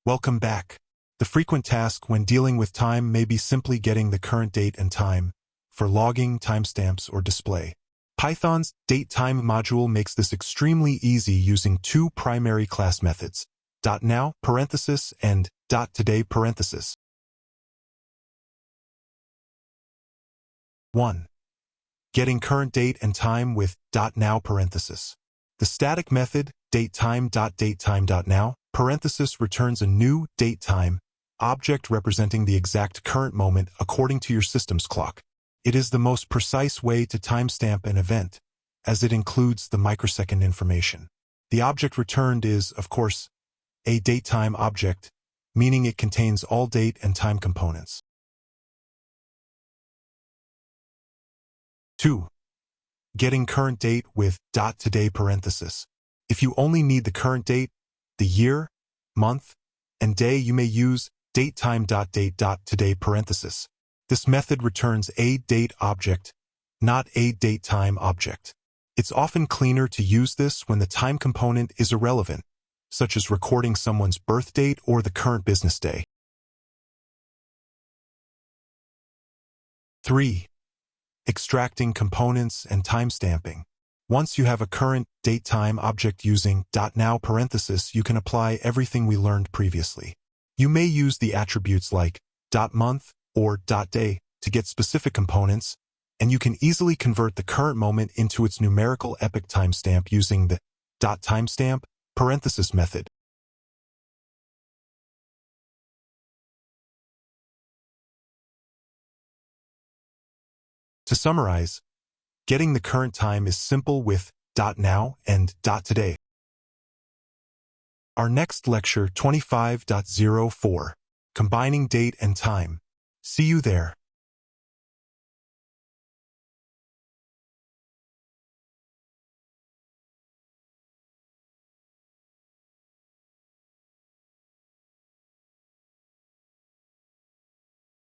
Welcome back. The frequent task when dealing with time may be simply getting the current date and time for logging, timestamps, or display. Python's datetime module makes this extremely easy using two primary class methods, .now parenthesis and .today parenthesis. 1. Getting current date and time with .now parenthesis. The static method datetime.datetime.now parenthesis returns a new datetime object representing the exact current moment according to your system's clock. It is the most precise way to timestamp an event, as it includes the microsecond information. The object returned is, of course, a datetime object, meaning it contains all date and time components. 2. Getting current date with .today parenthesis. If you only need the current date, the year, month, and day, you may use datetime.date.today parenthesis. This method returns a date object, not a datetime object. It's often cleaner to use this when the time component is irrelevant, such as recording someone's birth date or the current business day. 3. Extracting components and timestamping. Once you have a current datetime object using .now parenthesis, you can apply everything we learned previously. You may use the attributes like .month or .day to get specific components, and you can easily convert the current moment into its numerical epoch timestamp using the .timestamp parenthesis method. To summarize, getting the current time is simple with .now and .today. Our next lecture 25.04, Combining Date and Time. See you there.